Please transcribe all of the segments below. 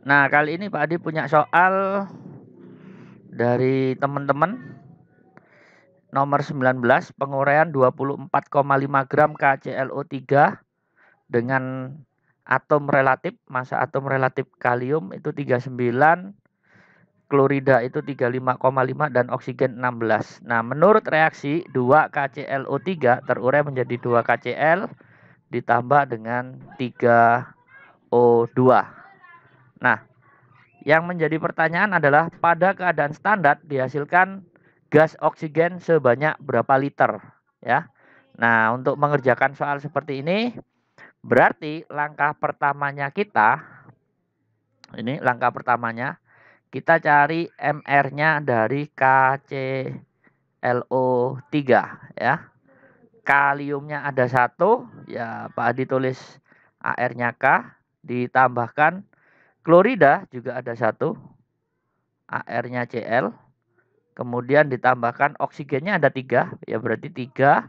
Nah, kali ini Pak Adi punya soal dari teman-teman nomor 19, penguraian 24,5 gram KClO3 dengan atom relatif, massa atom relatif kalium itu 39, klorida itu 35,5 dan oksigen 16. Nah, menurut reaksi 2 KClO3 terurai menjadi 2 KCl ditambah dengan 3O2. Nah, yang menjadi pertanyaan adalah pada keadaan standar dihasilkan gas oksigen sebanyak berapa liter, ya. Nah, untuk mengerjakan soal seperti ini berarti langkah pertamanya kita kita cari MR-nya dari KClO3, ya. Kaliumnya ada 1, ya Pak Adi tulis AR-nya K, ditambahkan klorida juga ada 1, AR-nya Cl, kemudian ditambahkan oksigennya ada 3, ya berarti 3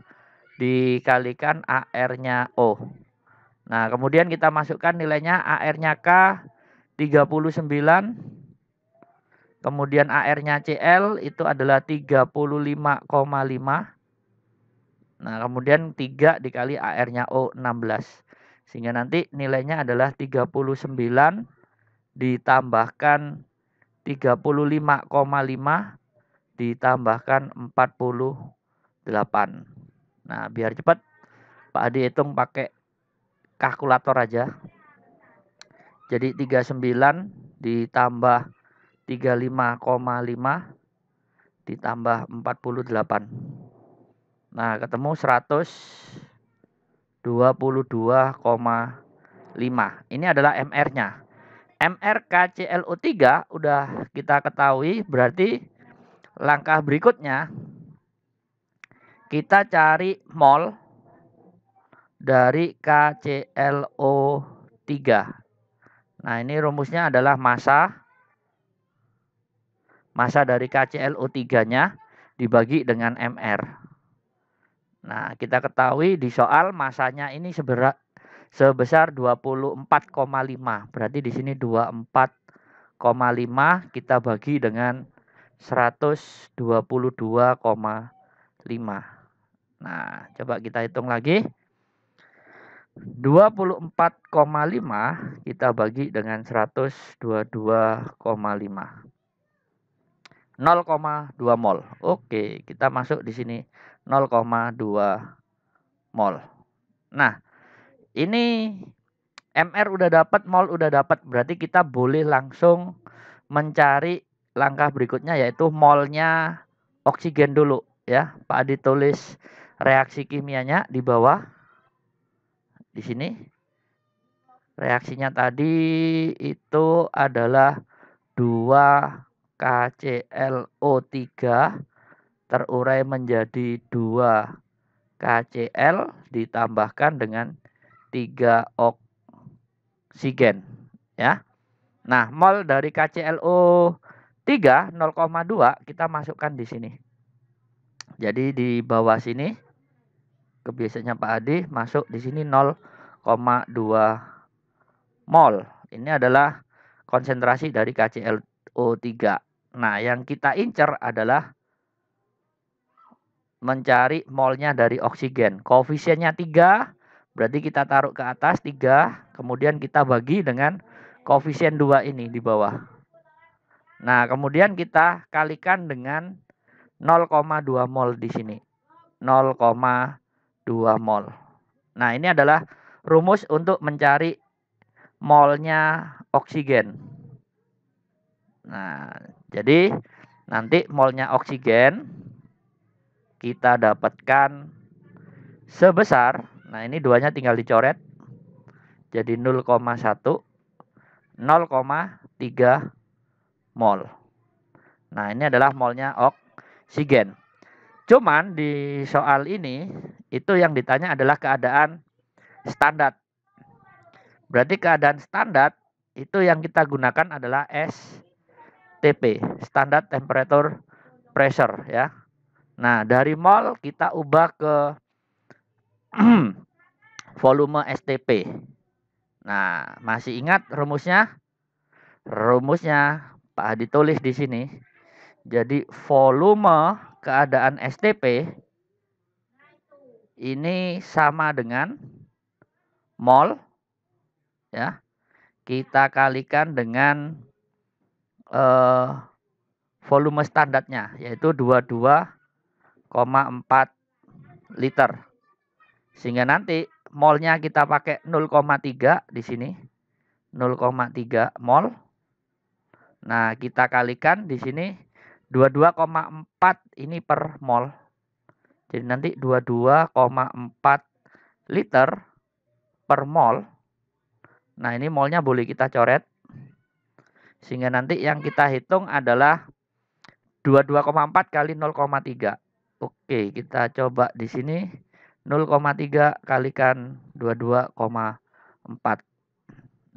dikalikan AR-nya O. Nah, kemudian kita masukkan nilainya, AR-nya K 39, kemudian AR-nya Cl itu adalah 35,5. Nah, kemudian 3 dikali AR-nya O 16. Sehingga nanti nilainya adalah 39 ditambahkan 35,5 ditambahkan 48. Nah, biar cepat Pak Adi hitung pakai kalkulator aja. Jadi 39 ditambah 35,5 ditambah 48. Nah, ketemu 122,5. Ini adalah MR-nya. MR KClO3 udah kita ketahui, berarti langkah berikutnya kita cari mol dari KClO3. Nah, ini rumusnya adalah massa dari KClO3-nya dibagi dengan MR. Nah, kita ketahui di soal massanya ini sebesar 24,5. Berarti di sini 24,5 kita bagi dengan 122,5. Nah, coba kita hitung lagi. 24,5 kita bagi dengan 122,5. 0,2 mol. Oke, kita masuk di sini 0,2 mol. Nah, ini MR udah dapat, mol udah dapat. Berarti kita boleh langsung mencari langkah berikutnya, yaitu molnya oksigen dulu, ya. Pak Adi tulis reaksi kimianya di bawah. Di sini. Reaksinya tadi itu adalah 2 KClO3 terurai menjadi 2 KCl ditambahkan dengan 3 oksigen, ya. Nah, mol dari KClO3 0,2 kita masukkan di sini. Jadi di bawah sini kebiasaannya Pak Adi masuk di sini 0,2 mol. Ini adalah konsentrasi dari KClO3. Nah, yang kita incer adalah mencari molnya dari oksigen. Koefisiennya 3, berarti kita taruh ke atas 3, kemudian kita bagi dengan koefisien 2 ini di bawah. Nah, kemudian kita kalikan dengan 0,2 mol di sini. 0,2 mol. Nah, ini adalah rumus untuk mencari molnya oksigen. Nah, jadi nanti molnya oksigen kita dapatkan sebesar, nah ini duanya tinggal dicoret, jadi 0,1, 0,3 mol. Nah, ini adalah molnya oksigen. Cuman di soal ini, itu yang ditanya adalah keadaan standar. Berarti keadaan standar itu yang kita gunakan adalah STP, Standard Temperature Pressure, ya. Nah, dari mol kita ubah ke volume STP. Nah, masih ingat rumusnya? Rumusnya Pak Hadi tulis di sini. Jadi volume keadaan STP ini sama dengan mol ya. Kita kalikan dengan volume standarnya yaitu 22,4 liter. Sehingga nanti molnya kita pakai 0,3 di sini. 0,3 mol. Nah, kita kalikan di sini 22,4 ini per mol. Jadi nanti 22,4 liter per mol. Nah, ini molnya boleh kita coret. Sehingga nanti yang kita hitung adalah 22,4 kali 0,3. Oke, kita coba di sini 0,3 kalikan 22,4.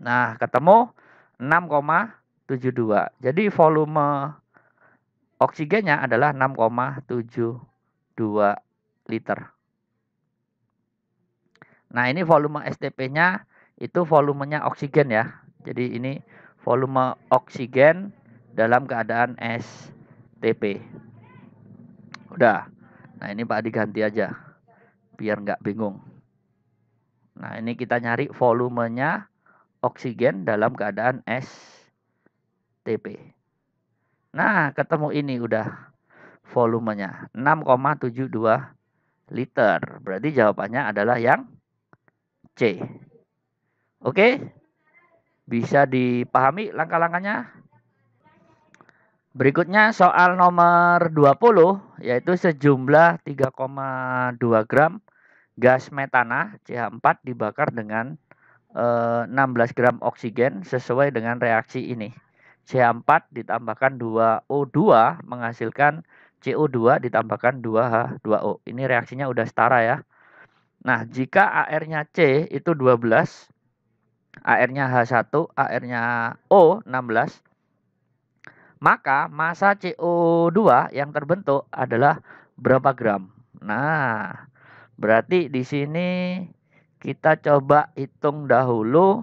Nah, ketemu 6,72. Jadi volume oksigennya adalah 6,72 liter. Nah, ini volume STP-nya itu volumenya oksigen ya. Jadi ini volume oksigen dalam keadaan STP. Udah. Nah, ini Pak diganti aja biar nggak bingung. Nah, ini kita nyari volumenya oksigen dalam keadaan STP. Nah, ketemu ini udah volumenya 6,72 liter. Berarti jawabannya adalah yang C. Oke? Bisa dipahami langkah-langkahnya? Berikutnya soal nomor 20 yaitu sejumlah 3,2 gram gas metana CH4 dibakar dengan 16 gram oksigen sesuai dengan reaksi ini. CH4 ditambahkan 2O2 menghasilkan CO2 ditambahkan 2H2O. Ini reaksinya udah setara ya. Nah, jika AR-nya C itu 12, AR-nya H1, AR-nya O 16, maka massa CO2 yang terbentuk adalah berapa gram? Nah, berarti di sini kita coba hitung dahulu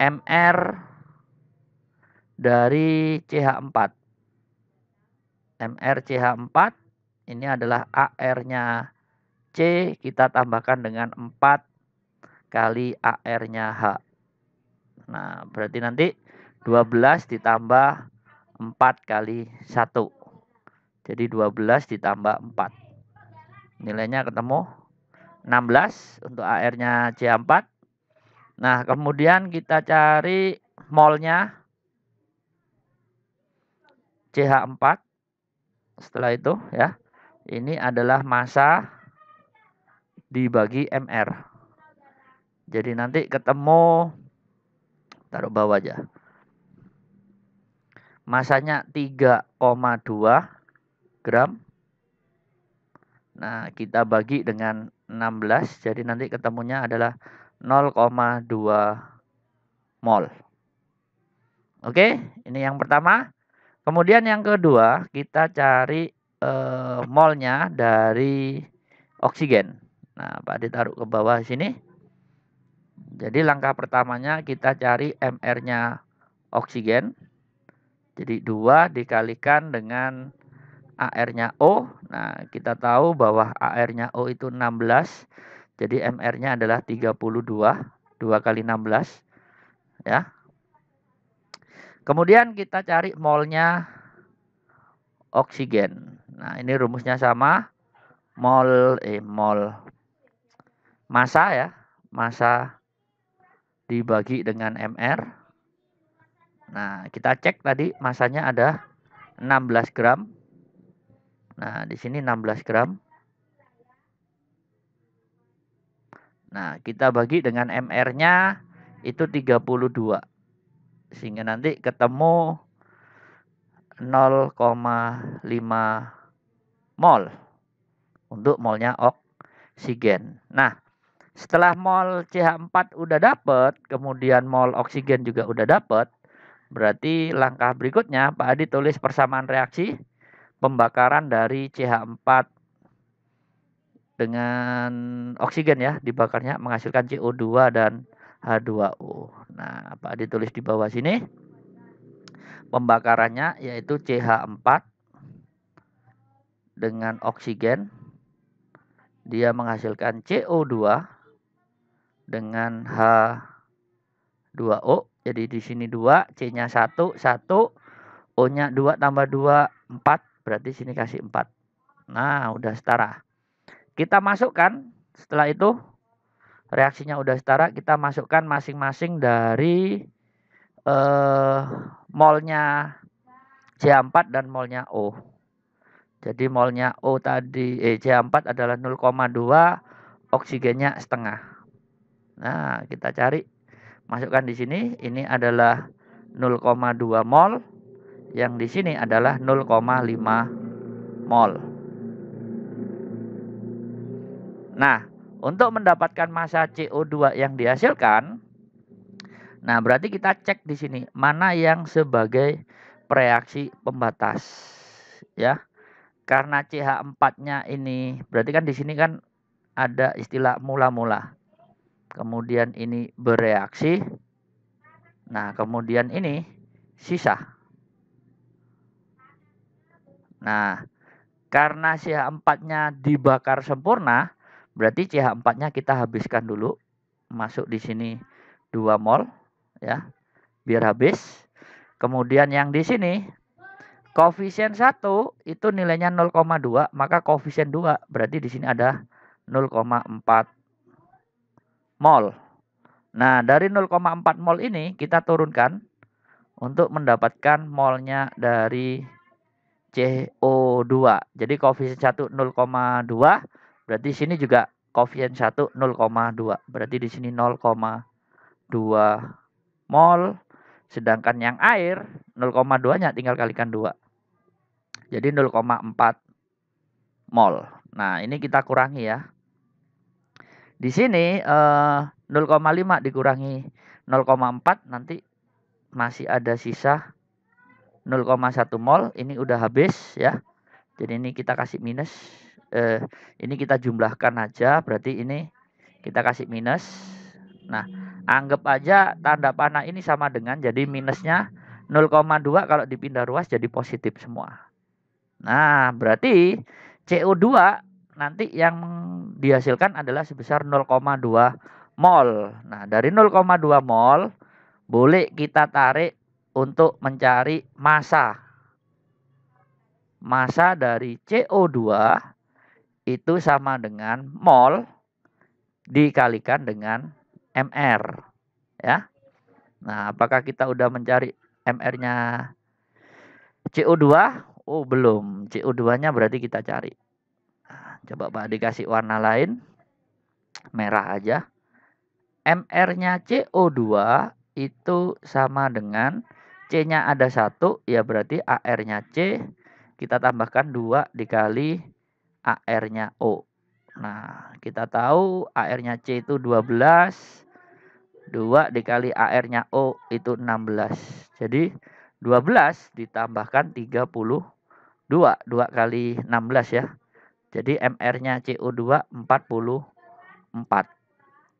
MR dari CH4. MR CH4 ini adalah AR-nya C, kita tambahkan dengan 4 kali AR-nya H. Nah, berarti nanti 12 ditambah 4 kali 1. Jadi 12 ditambah 4. Nilainya ketemu 16 untuk AR-nya C4. Nah, kemudian kita cari molnya CH4. Setelah itu ya, ini adalah massa dibagi MR. Jadi nanti ketemu, taruh bawah aja. Masanya 3,2 gram. Nah, kita bagi dengan 16. Jadi nanti ketemunya adalah 0,2 mol. Oke, ini yang pertama. Kemudian yang kedua, kita cari molnya dari oksigen. Nah, Pak ditaruh ke bawah sini. Jadi langkah pertamanya kita cari MR-nya oksigen. Jadi 2 dikalikan dengan AR-nya O. Nah, kita tahu bahwa AR-nya O itu 16. Jadi MR-nya adalah 32. 2 kali 16. Ya. Kemudian kita cari molnya oksigen. Nah, ini rumusnya sama. Mol massa ya. Massa dibagi dengan MR. Nah, kita cek tadi massanya ada 16 gram. Nah, di sini 16 gram. Nah, kita bagi dengan MR-nya itu 32. Sehingga nanti ketemu 0,5 mol untuk molnya oksigen. Nah, setelah mol CH4 udah dapet, kemudian mol oksigen juga udah dapet, berarti langkah berikutnya Pak Adi tulis persamaan reaksi pembakaran dari CH4 dengan oksigen ya, dibakarnya menghasilkan CO2 dan H2O. Nah, Pak Adi tulis di bawah sini. pembakarannya yaitu CH4 dengan oksigen. Dia menghasilkan CO2 dengan H2O. Jadi di sini 2, C-nya 1, 1, O-nya 2 tambah 2, 4. Berarti sini kasih 4. Nah, udah setara. Kita masukkan, setelah itu reaksinya udah setara, kita masukkan masing-masing dari molnya CH4 dan molnya O. Jadi molnya O tadi, CH4 adalah 0,2, oksigennya setengah. Nah, kita cari, masukkan di sini, ini adalah 0,2 mol, yang di sini adalah 0,5 mol. Nah, untuk mendapatkan massa CO2 yang dihasilkan, nah berarti kita cek di sini mana yang sebagai reaksi pembatas, ya. Karena CH4-nya ini berarti kan di sini kan ada istilah mula-mula. Kemudian ini bereaksi. Nah, kemudian ini sisa. Nah, karena CH4-nya dibakar sempurna, berarti CH4-nya kita habiskan dulu. Masuk di sini 2 mol, ya. Biar habis. Kemudian yang di sini koefisien 1 itu nilainya 0,2, maka koefisien 2 berarti di sini ada 0,4 mol. Nah, dari 0,4 mol ini kita turunkan untuk mendapatkan molnya dari CO2. Jadi koefisien 1 0,2, berarti sini juga koefisien 1 0,2. Berarti di sini 0,2 mol. Sedangkan yang air 0,2-nya tinggal kalikan 2. Jadi 0,4 mol. Nah, ini kita kurangi ya. Di sini 0,5 dikurangi 0,4 nanti masih ada sisa 0,1 mol. Ini udah habis ya. Jadi ini kita kasih minus. Ini kita jumlahkan aja. Berarti ini kita kasih minus. Nah, anggap aja tanda panah ini sama dengan, jadi minusnya 0,2 kalau dipindah ruas jadi positif semua. Nah, berarti CO2 nanti yang dihasilkan adalah sebesar 0,2 mol. Nah, dari 0,2 mol boleh kita tarik untuk mencari massa. Massa dari CO2 itu sama dengan mol dikalikan dengan MR. Ya. Nah, apakah kita udah mencari MR-nya CO2? Oh, belum. CO2-nya berarti kita cari. Nah, coba Pak dikasih warna lain. Merah aja. MR-nya CO2 itu sama dengan C-nya ada 1, ya berarti AR-nya C. Kita tambahkan 2 dikali AR-nya O. Nah, kita tahu AR-nya C itu 12. 2 dikali AR-nya O itu 16. Jadi 12 ditambahkan 32. 2 kali 16 ya. Jadi MR-nya CO2 44.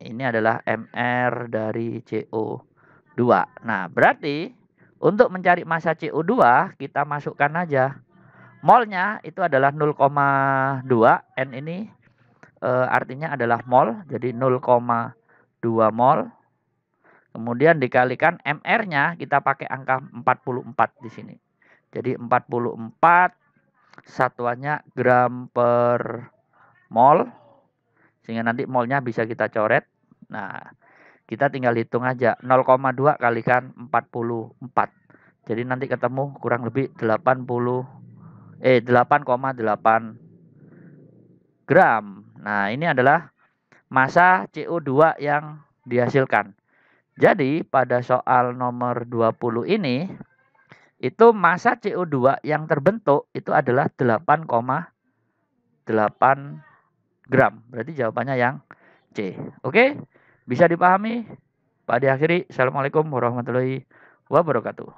Ini adalah MR dari CO2. Nah, berarti untuk mencari massa CO2 kita masukkan aja. Molnya itu adalah 0,2. N ini artinya adalah mol. Jadi 0,2 mol. Kemudian dikalikan MR-nya kita pakai angka 44 di sini. Jadi 44 satuannya gram per mol. Sehingga nanti molnya bisa kita coret. Nah, kita tinggal hitung aja 0,2 kalikan 44. Jadi nanti ketemu kurang lebih 8,8 gram. Nah, ini adalah massa CO2 yang dihasilkan. Jadi pada soal nomor 20 ini itu massa CO2 yang terbentuk itu adalah 8,8 gram. Berarti jawabannya yang C. Oke? Bisa dipahami? Pak diakhiri. Assalamualaikum warahmatullahi wabarakatuh.